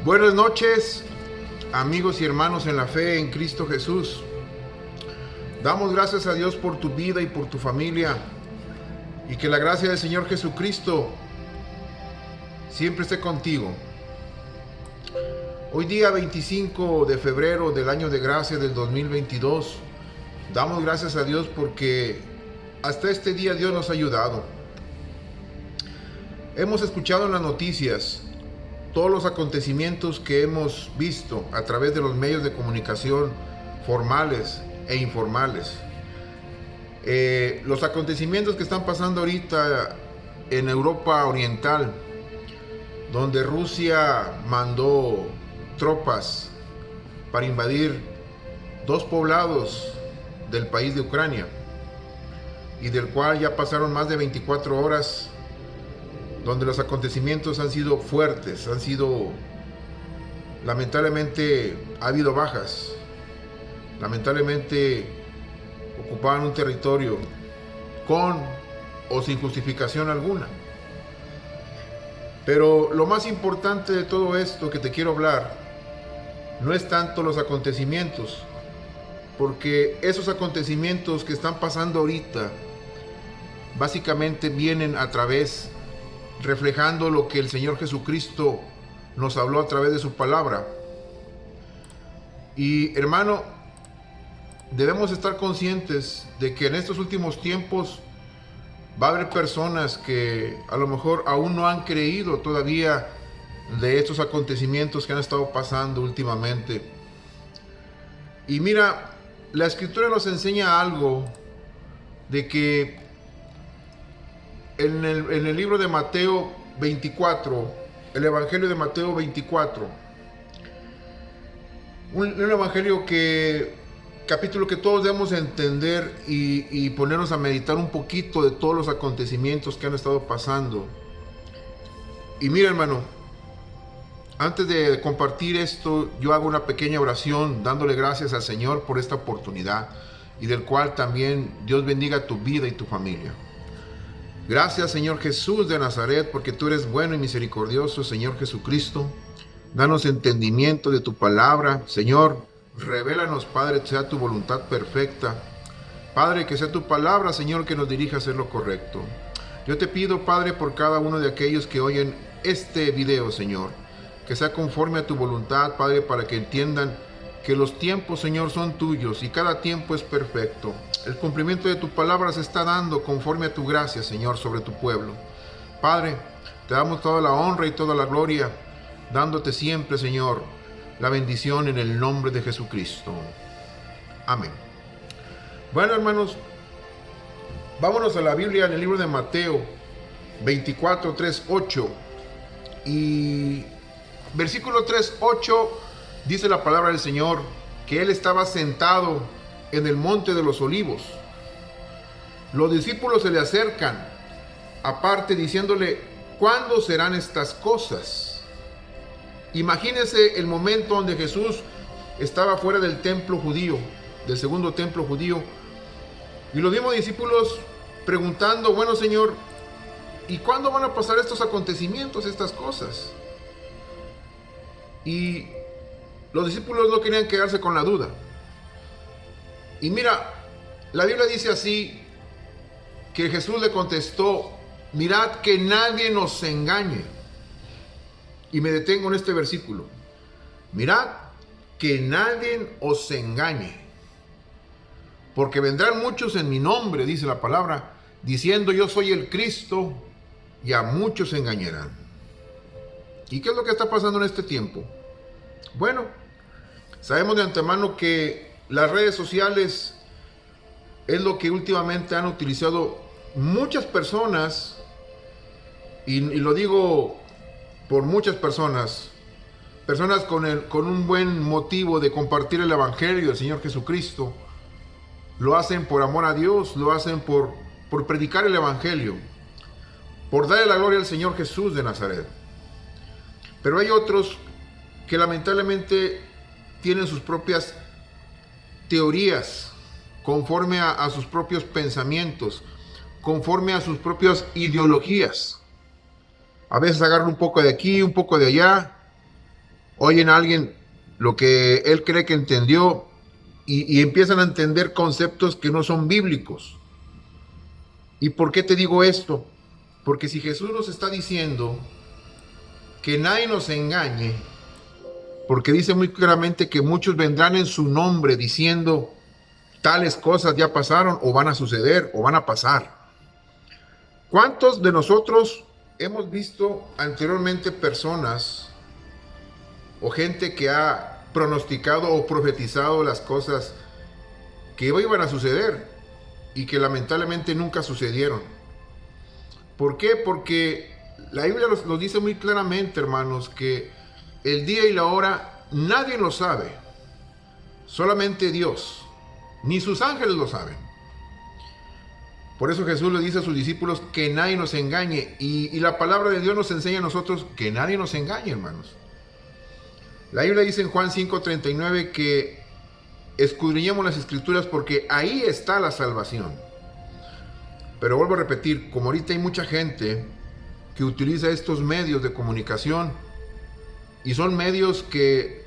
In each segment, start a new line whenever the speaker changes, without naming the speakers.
Buenas noches, amigos y hermanos en la fe en Cristo Jesús. Damos gracias a Dios por tu vida y por tu familia, y que la gracia del Señor Jesucristo siempre esté contigo. Hoy día 25 de febrero del año de gracia del 2022, damos gracias a Dios porque hasta este día Dios nos ha ayudado. Hemos escuchado en las noticias todos los acontecimientos que hemos visto a través de los medios de comunicación formales e informales. Los acontecimientos que están pasando ahorita en Europa Oriental, donde Rusia mandó tropas para invadir dos poblados del país de Ucrania, y del cual ya pasaron más de 24 horas, donde los acontecimientos han sido fuertes, lamentablemente ha habido bajas, lamentablemente ocupaban un territorio con o sin justificación alguna. Pero lo más importante de todo esto que te quiero hablar no es tanto los acontecimientos, porque esos acontecimientos que están pasando ahorita básicamente vienen a través, reflejando lo que el Señor Jesucristo nos habló a través de su palabra. Y hermano, debemos estar conscientes de que en estos últimos tiempos va a haber personas que a lo mejor aún no han creído todavía de estos acontecimientos que han estado pasando últimamente. Y mira, la Escritura nos enseña algo de que en el libro de Mateo 24, el Evangelio de Mateo 24, un evangelio capítulo que todos debemos entender y ponernos a meditar un poquito de todos los acontecimientos que han estado pasando. Y mira, hermano, antes de compartir esto, yo hago una pequeña oración dándole gracias al Señor por esta oportunidad, y del cual también Dios bendiga tu vida y tu familia. Gracias, Señor Jesús de Nazaret, porque tú eres bueno y misericordioso, Señor Jesucristo. Danos entendimiento de tu palabra, Señor. Revélanos, Padre, sea tu voluntad perfecta. Padre, que sea tu palabra, Señor, que nos dirija a hacer lo correcto. Yo te pido, Padre, por cada uno de aquellos que oyen este video, Señor, que sea conforme a tu voluntad, Padre, para que entiendan que los tiempos, Señor, son tuyos y cada tiempo es perfecto. El cumplimiento de tu palabra se está dando conforme a tu gracia, Señor, sobre tu pueblo. Padre, te damos toda la honra y toda la gloria, dándote siempre, Señor, la bendición en el nombre de Jesucristo. Amén. Bueno, hermanos, vámonos a la Biblia en el libro de Mateo 24, 3, 8. Y versículo 3, 8, dice la palabra del Señor que Él estaba sentado en el monte de los olivos. Los discípulos se le acercan aparte diciéndole: ¿cuándo serán estas cosas? Imagínense el momento donde Jesús estaba fuera del templo judío, del segundo templo judío, y los mismos discípulos preguntando: bueno, Señor, ¿y cuándo van a pasar estos acontecimientos, estas cosas? Y los discípulos no querían quedarse con la duda. Y mira, la Biblia dice así, que Jesús le contestó: mirad que nadie nos engañe. Y me detengo en este versículo. Mirad que nadie os engañe, porque vendrán muchos en mi nombre, dice la palabra, diciendo: yo soy el Cristo, y a muchos engañarán. ¿Y qué es lo que está pasando en este tiempo? Bueno, sabemos de antemano que las redes sociales es lo que últimamente han utilizado muchas personas, y lo digo por muchas personas con un buen motivo de compartir el Evangelio del Señor Jesucristo. Lo hacen por amor a Dios, lo hacen por predicar el Evangelio, por darle la gloria al Señor Jesús de Nazaret. Pero hay otros que lamentablemente tienen sus propias teorías, conforme a sus propios pensamientos, conforme a sus propias ideologías. A veces agarran un poco de aquí, un poco de allá, oyen a alguien lo que él cree que entendió y empiezan a entender conceptos que no son bíblicos. ¿Y por qué te digo esto? Porque si Jesús nos está diciendo que nadie nos engañe, porque dice muy claramente que muchos vendrán en su nombre diciendo tales cosas ya pasaron o van a suceder o van a pasar. ¿Cuántos de nosotros hemos visto anteriormente personas o gente que ha pronosticado o profetizado las cosas que iban a suceder y que lamentablemente nunca sucedieron? ¿Por qué? Porque la Biblia nos dice muy claramente, hermanos, que el día y la hora nadie lo sabe, solamente Dios, ni sus ángeles lo saben. Por eso Jesús le dice a sus discípulos que nadie nos engañe, y la palabra de Dios nos enseña a nosotros que nadie nos engañe, hermanos. La Biblia dice en Juan 5:39 que escudriñemos las Escrituras porque ahí está la salvación. Pero vuelvo a repetir, como ahorita hay mucha gente que utiliza estos medios de comunicación y son medios que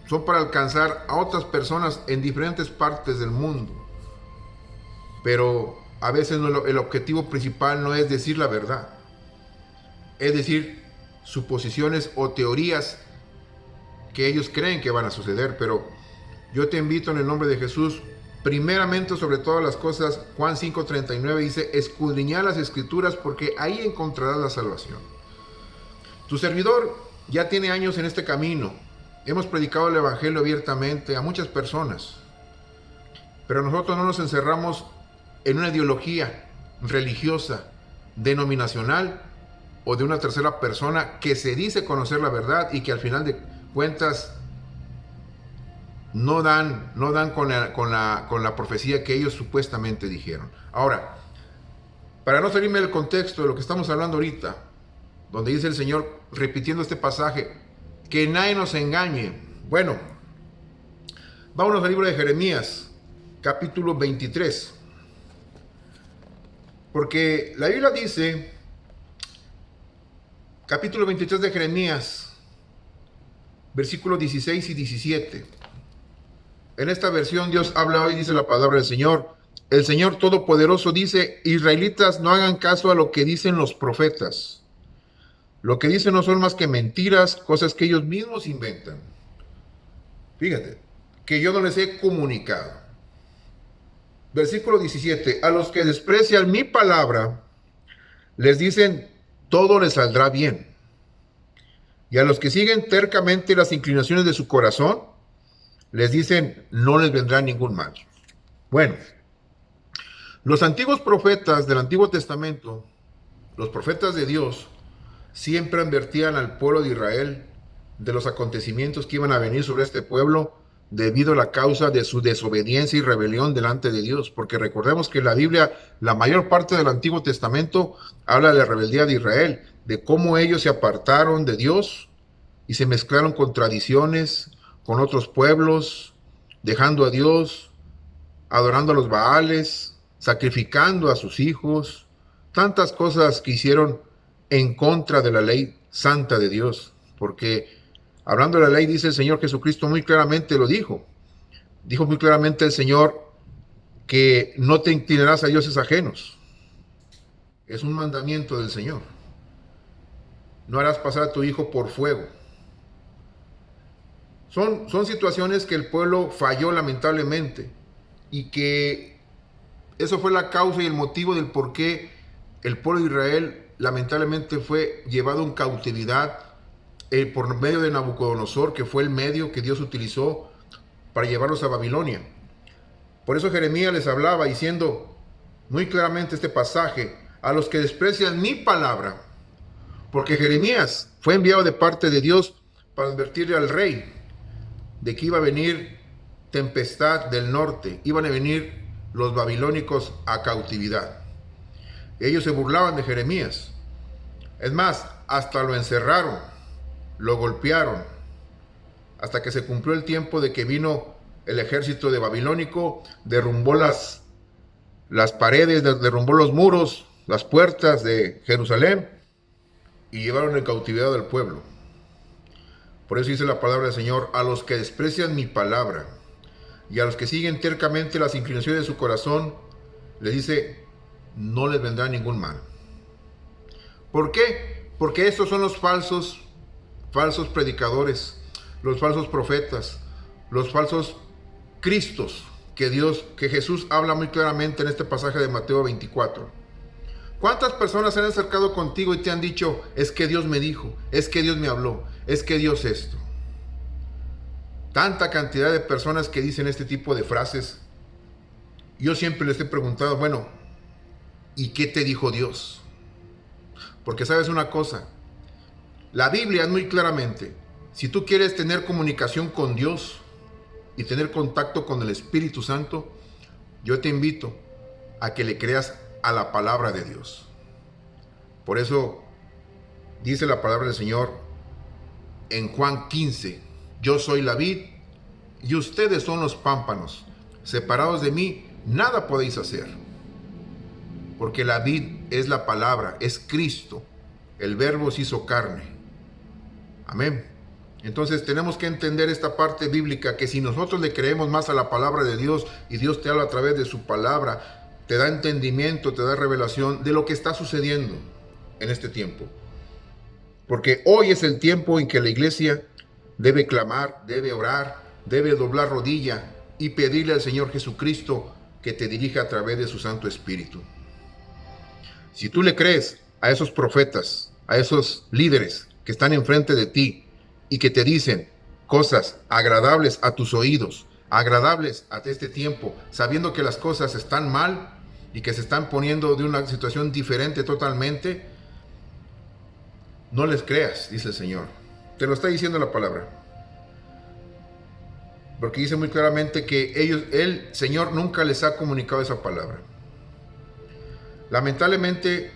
son para alcanzar a otras personas en diferentes partes del mundo, pero a veces el objetivo principal no es decir la verdad, es decir suposiciones o teorías que ellos creen que van a suceder. Pero yo te invito en el nombre de Jesús, primeramente sobre todas las cosas, Juan 5:39 dice, escudriñad las Escrituras porque ahí encontrarás la salvación. Tu servidor ya tiene años en este camino, hemos predicado el Evangelio abiertamente a muchas personas, pero nosotros no nos encerramos en una ideología religiosa, denominacional o de una tercera persona que se dice conocer la verdad y que al final de cuentas no dan con la profecía que ellos supuestamente dijeron. Ahora, para no salirme del contexto de lo que estamos hablando ahorita, donde dice el Señor, repitiendo este pasaje, que nadie nos engañe. Bueno, vámonos al libro de Jeremías, capítulo 23. Porque la Biblia dice, capítulo 23 de Jeremías, versículos 16 y 17. En esta versión Dios habla hoy, dice la palabra del Señor. El Señor Todopoderoso dice, israelitas, no hagan caso a lo que dicen los profetas. Lo que dicen no son más que mentiras, cosas que ellos mismos inventan. Fíjate, que yo no les he comunicado. Versículo 17, a los que desprecian mi palabra, les dicen, todo les saldrá bien. Y a los que siguen tercamente las inclinaciones de su corazón, les dicen, no les vendrá ningún mal. Bueno, los antiguos profetas del Antiguo Testamento, los profetas de Dios, siempre advertían al pueblo de Israel de los acontecimientos que iban a venir sobre este pueblo debido a la causa de su desobediencia y rebelión delante de Dios. Porque recordemos que la Biblia, la mayor parte del Antiguo Testamento, habla de la rebeldía de Israel, de cómo ellos se apartaron de Dios y se mezclaron con tradiciones, con otros pueblos, dejando a Dios, adorando a los Baales, sacrificando a sus hijos, tantas cosas que hicieron en contra de la ley santa de Dios. Porque hablando de la ley, dice el Señor Jesucristo muy claramente, lo dijo. Dijo muy claramente el Señor que no te inclinarás a dioses ajenos. Es un mandamiento del Señor. No harás pasar a tu hijo por fuego. Son situaciones que el pueblo falló lamentablemente y que eso fue la causa y el motivo del por qué el pueblo de Israel lamentablemente fue llevado en cautividad por medio de Nabucodonosor, que fue el medio que Dios utilizó para llevarlos a Babilonia. Por eso Jeremías les hablaba diciendo muy claramente este pasaje, a los que desprecian mi palabra, porque Jeremías fue enviado de parte de Dios para advertirle al rey de que iba a venir tempestad del norte, iban a venir los babilónicos a cautividad. Ellos se burlaban de Jeremías. Es más, hasta lo encerraron, lo golpearon, hasta que se cumplió el tiempo de que vino el ejército de babilónico, derrumbó las paredes, derrumbó los muros, las puertas de Jerusalén y llevaron en cautividad al pueblo. Por eso dice la palabra del Señor: a los que desprecian mi palabra y a los que siguen tercamente las inclinaciones de su corazón, les dice, no les vendrá ningún mal. ¿Por qué? Porque estos son los falsos predicadores, los falsos profetas, los falsos cristos que Jesús habla muy claramente en este pasaje de Mateo 24. ¿Cuántas personas se han acercado contigo y te han dicho, es que Dios me dijo, es que Dios me habló, es que Dios esto? Tanta cantidad de personas que dicen este tipo de frases. Yo siempre les he preguntado, bueno, ¿y qué te dijo Dios? Porque sabes una cosa, la Biblia es muy claramente, si tú quieres tener comunicación con Dios y tener contacto con el Espíritu Santo, yo te invito a que le creas a la palabra de Dios. Por eso dice la palabra del Señor en Juan 15, yo soy la vid y ustedes son los pámpanos. Separados de mí, nada podéis hacer. Porque la vid es la palabra, es Cristo. El verbo se hizo carne. Amén. Entonces tenemos que entender esta parte bíblica, que si nosotros le creemos más a la palabra de Dios y Dios te habla a través de su palabra, te da entendimiento, te da revelación de lo que está sucediendo en este tiempo. Porque hoy es el tiempo en que la iglesia debe clamar, debe orar, debe doblar rodilla y pedirle al Señor Jesucristo que te dirija a través de su Santo Espíritu. Si tú le crees a esos profetas, a esos líderes que están enfrente de ti y que te dicen cosas agradables a tus oídos, agradables a este tiempo, sabiendo que las cosas están mal y que se están poniendo de una situación diferente totalmente, no les creas, dice el Señor. Te lo está diciendo la palabra. Porque dice muy claramente que el Señor nunca les ha comunicado esa palabra. Lamentablemente,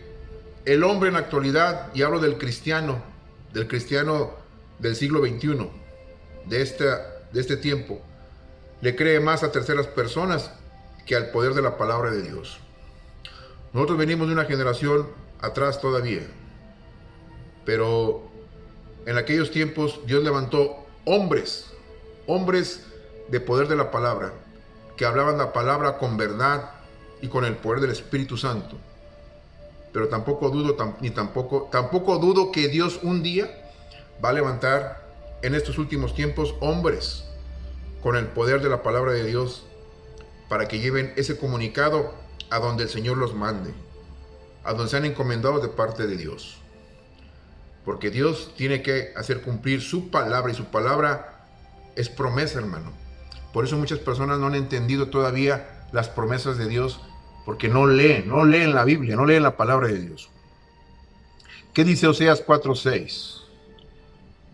el hombre en la actualidad, y hablo del cristiano del siglo XXI, de este tiempo, le cree más a terceras personas que al poder de la palabra de Dios. Nosotros venimos de una generación atrás todavía, pero en aquellos tiempos Dios levantó hombres de poder de la palabra, que hablaban la palabra con verdad y con el poder del Espíritu Santo. Pero tampoco dudo que Dios un día va a levantar en estos últimos tiempos hombres con el poder de la palabra de Dios para que lleven ese comunicado a donde el Señor los mande, a donde sean encomendados de parte de Dios. Porque Dios tiene que hacer cumplir su palabra, y su palabra es promesa, hermano. Por eso muchas personas no han entendido todavía las promesas de Dios, porque no leen la Biblia, no leen la palabra de Dios. ¿Qué dice Oseas 4:6?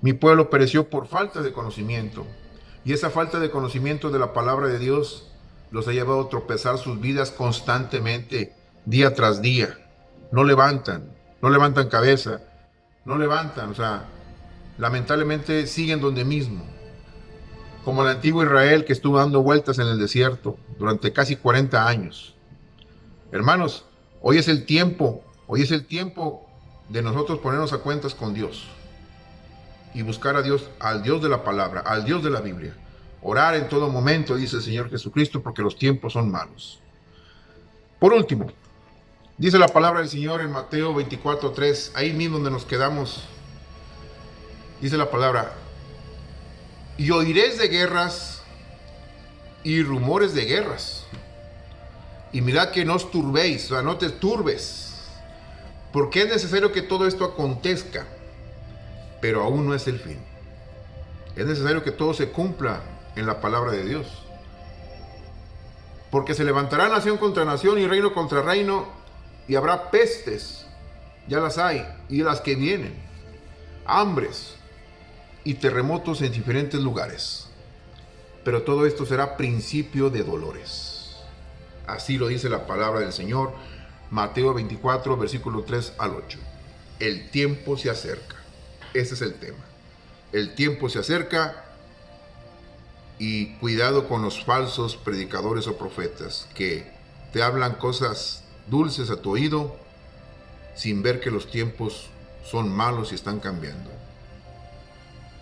Mi pueblo pereció por falta de conocimiento, y esa falta de conocimiento de la palabra de Dios los ha llevado a tropezar sus vidas constantemente, día tras día. No levantan cabeza, lamentablemente siguen donde mismo. Como el antiguo Israel, que estuvo dando vueltas en el desierto durante casi 40 años. Hermanos, hoy es el tiempo de nosotros ponernos a cuentas con Dios y buscar a Dios, al Dios de la palabra, al Dios de la Biblia. Orar en todo momento, dice el Señor Jesucristo, porque los tiempos son malos. Por último, dice la palabra del Señor en Mateo 24:3, ahí mismo donde nos quedamos, dice la palabra: y oiréis de guerras y rumores de guerras. Y mirad que no os turbéis, o sea, no te turbes, porque es necesario que todo esto acontezca, pero aún no es el fin. Es necesario que todo se cumpla en la palabra de Dios. Porque se levantará nación contra nación y reino contra reino, y habrá pestes, ya las hay, y las que vienen, hambres y terremotos en diferentes lugares. Pero todo esto será principio de dolores. Así lo dice la palabra del Señor, Mateo 24, versículo 3 al 8. El tiempo se acerca. Ese es el tema. El tiempo se acerca, y cuidado con los falsos predicadores o profetas que te hablan cosas dulces a tu oído sin ver que los tiempos son malos y están cambiando.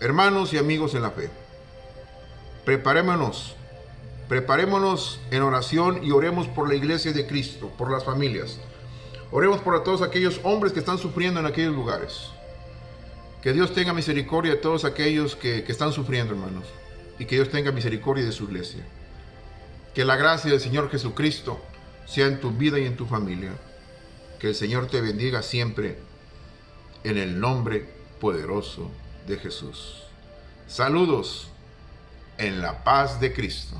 Hermanos y amigos en la fe, preparémonos en oración y oremos por la iglesia de Cristo, por las familias. Oremos por todos aquellos hombres que están sufriendo en aquellos lugares. Que Dios tenga misericordia de todos aquellos que están sufriendo, hermanos. Y que Dios tenga misericordia de su iglesia. Que la gracia del Señor Jesucristo sea en tu vida y en tu familia. Que el Señor te bendiga siempre en el nombre poderoso de Jesús. Saludos en la paz de Cristo.